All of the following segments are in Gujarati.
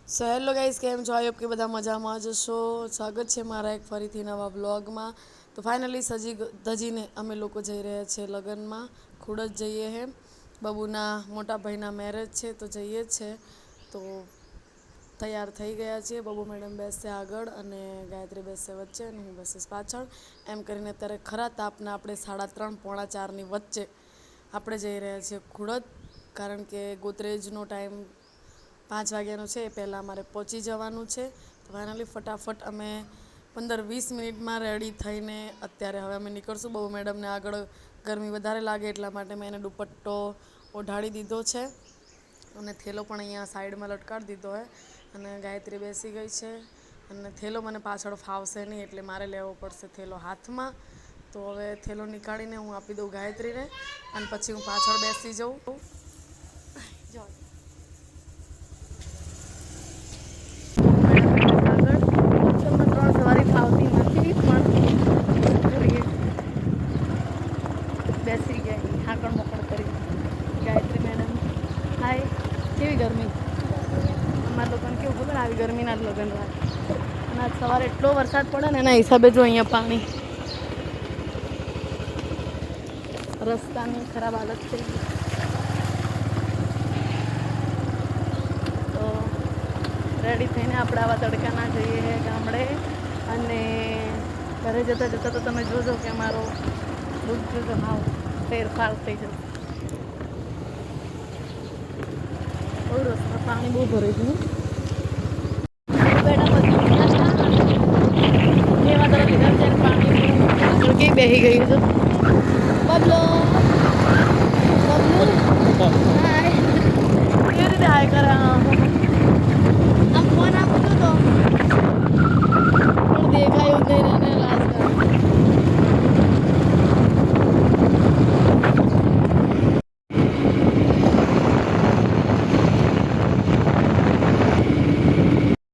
સો હેલો ગાઈઝ, કેમ છો? આઈ હોપ કે બધા મજામાં જ હશો. સ્વાગત છે મારા એક ફરીથી નવા બ્લોગમાં. તો ફાઇનલી ધજીને અમે લોકો જઈ રહ્યા છીએ લગ્નમાં. ખુડ જ જઈએ હે, બબુના મોટા ભાઈના મેરેજ છે તો જઈએ જ છે. તો તૈયાર થઈ ગયા છીએ. બબુ મેડમ બેસશે આગળ અને ગાયત્રી બેસશે વચ્ચે અને હું બેસીશ પાછળ. એમ કરીને અત્યારે ખરા તાપના આપણે 3:30 પોણા 4ની વચ્ચે આપણે જઈ રહ્યા છીએ ખુડદ, કારણ કે ગોદરેજનો ટાઈમ 5 વાગ્યાનો છે. એ પહેલાં અમારે પહોંચી જવાનું છે. તો ફાઇનલી ફટાફટ અમે 15-20 મિનિટમાં રેડી થઈને અત્યારે હવે અમે નીકળશું. બહુ મેડમને આગળ ગરમી વધારે લાગે એટલા માટે મેં એને દુપટ્ટો ઓઢાડી દીધો છે અને થેલો પણ અહીંયા સાઈડમાં લટકાડી દીધો હોય. અને ગાયત્રી બેસી ગઈ છે અને થેલો મને પાછળ ફાવશે નહીં એટલે મારે લેવો પડશે થેલો હાથમાં. તો હવે થેલો નીકાળીને હું આપી દઉં ગાયત્રીને અને પછી હું પાછળ બેસી જાઉં. સવારી ફાવતી નથી પણ બેસી ગયા હાકણ મોકળ કરી. ગાયત્રી મેડમ હાય. કેવી ગરમી અમારા લોકોને કેવું ખબર, આવી ગરમીના જ લગ્ન હોય. અને આજ સવારે એટલો વરસાદ પડે ને એના હિસાબે જો અહીંયા પાણી, રસ્તાની ખરાબ હાલત થઈ ગઈ. તો રેડી થઈને આપણે આવા તડકાના જઈએ ગામડે અને ઘરે જતાં જતાં તો તમે જોજો કે અમારો લુક જોજો, હાવ ફેરફાર થઈ જશે. બહુ રસ્તા પાણી બહુ ભરાઈ ગયું. એવા તરફ ઘર છે પાણી કઈ બેસી ગયું છે. બબલો હાય. કેવી રીતે હાય કરે? આમ ફોન આપું છું તો પણ દેખાયું જ નહીં ને લાજ કરે.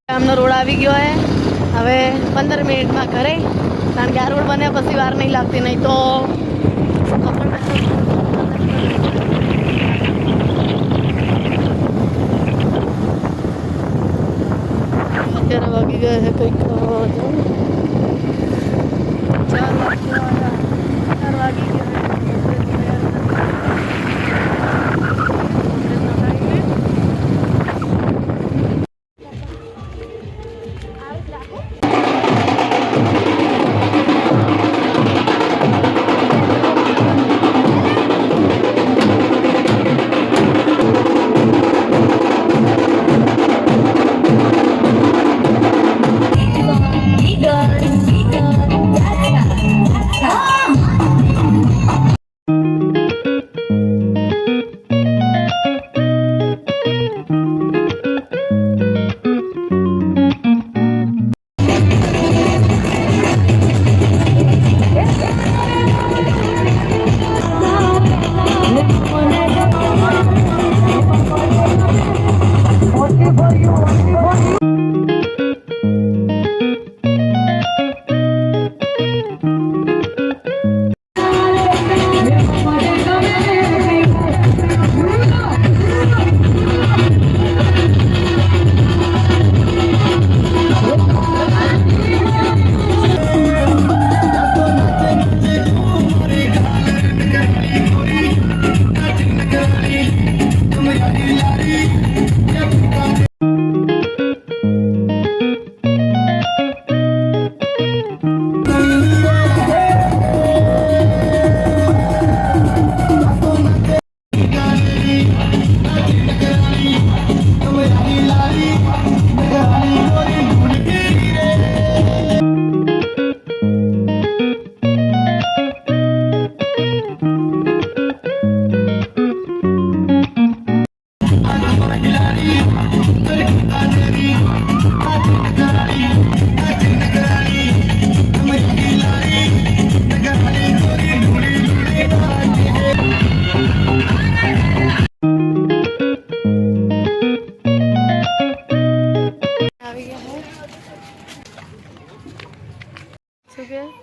ગામનો રોડ આવી ગયો હે. હવે 15 મિનિટમાં ઘરે, કારણ કે આ રોડ બને પછી વાર નહીં લાગતી, નહીં તો અત્યારે વાગી ગયા છે કંઈક 4 વાગી ગયા.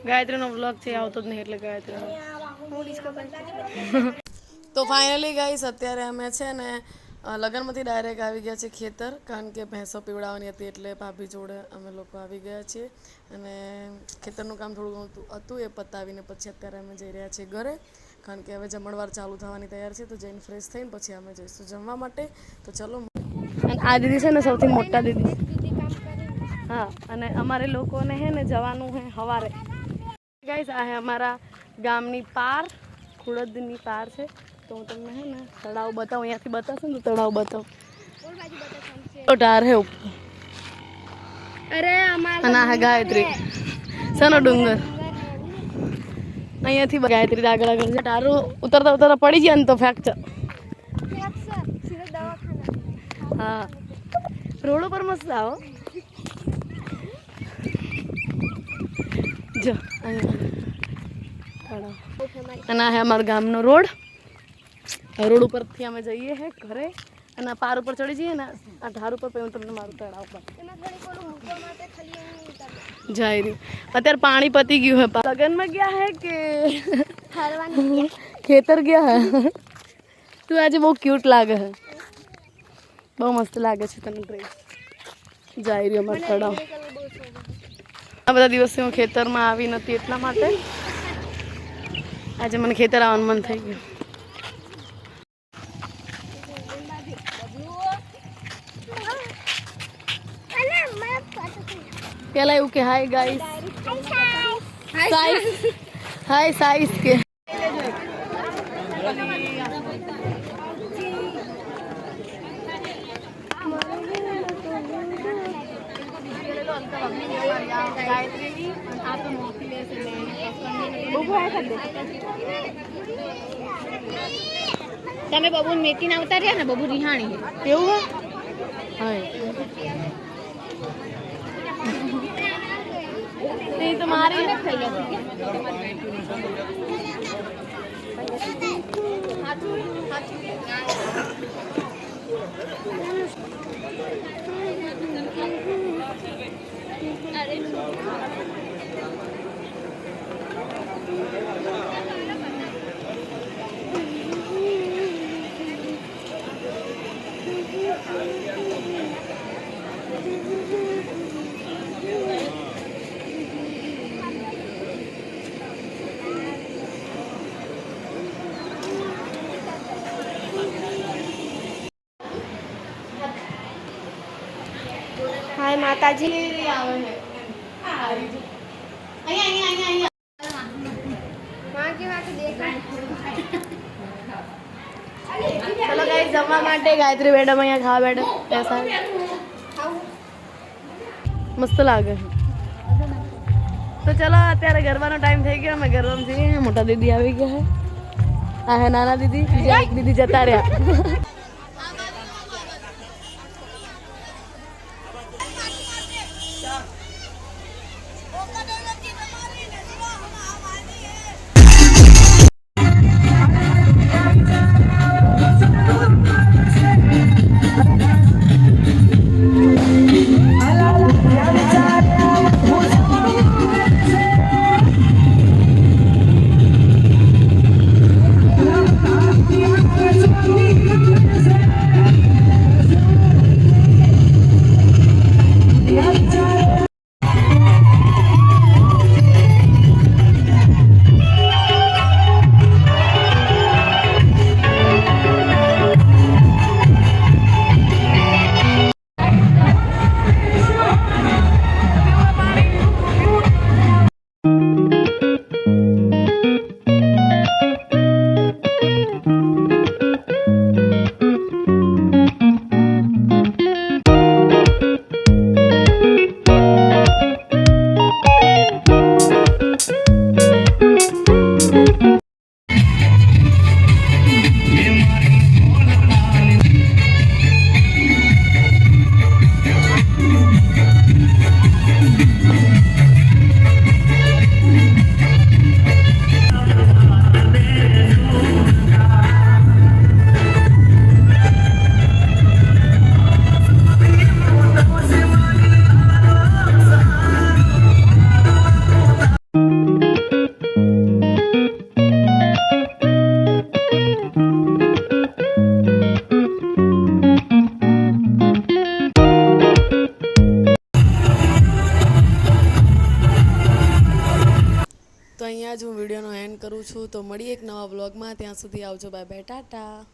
ગાયત્રીનો વ્લોગ છે, આવતો જ નહીં એટલે ગાયત્રીનો. તો ફાઇનલી ગાઈસ અત્યારે અમે છે ને લગ્નમાંથી ડાયરેક્ટ આવી ગયા છે ખેતર, કારણ કે ભેંસો પીવડાવવાની હતી એટલે ભાભી જોડે અમે લોકો આવી ગયા છીએ. અને ખેતરનું કામ થોડું હતું એ પતાવીને પછી અત્યારે અમે જઈ રહ્યા છીએ ઘરે, કારણ કે હવે જમણવાર ચાલુ થવાની તૈયાર છે. તો જઈને ફ્રેશ થઈને પછી અમે જઈશું જમવા માટે. તો ચલો. અને આ દીદી છે ને સૌથી મોટા દીદી. હા, અને અમારે લોકોને હે ને જવાનું હે સવારે. ગાઈસ આ હે અમારા ગામની પાર, ખુડદની પાર છે. તો હું તમને હે ને તળાવ બતાવું, અહીંયાથી બતાવશું ને તો તળાવ બતાવું. ઢાર હે ઉપર. અરે અને આ હે ગાયત્રી, સનો ડુંગર. અહીંયાથી ગાયત્રી આગળ આગળ છે. ઢારું ઉતરતા ઉતરતા પડી ગયા ને તો ફ્રેક્ચર. હા, રોડ ઉપર મસ્ત આવો. જો અહીંયા અને આ હે અમારા ગામનો રોડ. રોડ ઉપરથી અમે જઈએ હે ઘરે, અને આ પાર ઉપર ચડી જઈએ ને આ ઢાર ઉપર પછી હું તમને મારું તળાવ પર જઈ રહ્યું. અત્યારે પાણી પતી ગયું હે. લગનમાં ગયા હે કે ખેતર ગયા હે? તું આજે બહુ ક્યુટ લાગે હે, બહુ મસ્ત લાગે છે તને ડ્રેસ. જઈ રહ્યું અમારું તળાવ. આ બધા દિવસે હું ખેતરમાં આવી નથી એટલા માટે આજે મને ખેતર આવવાનું મન થઈ ગયું. પેલા એવું કે હાય ગાઈસ, હાય સાઈસ કે તમે બબુ મેકીને આવતા રહ્યા ને, બબુ રિહાણી એવું હે? તે તો મારી થઈ જતી. હાય માતાજી. આવે છે. ચલો ગાઈસ જમવા માટે ગાયત્રી મેડમ અહીંયા ખાવા બેઠા પૈસા મસ્ત લાગે. તો ચલો અત્યારે ગરબાનો ટાઈમ થઈ ગયો, અમે ગરબામાં જઈએ. મોટા દીદી આવી ગયા હે. આ હે નાના દીદી, બીજા એક દીદી જતા રહ્યા. અહીંયા જ હું વિડીયોનો એન્ડ કરું છું. તો મળીએ એક નવા વ્લોગમાં. ત્યાં સુધી આવજો. Bye bye, Tata.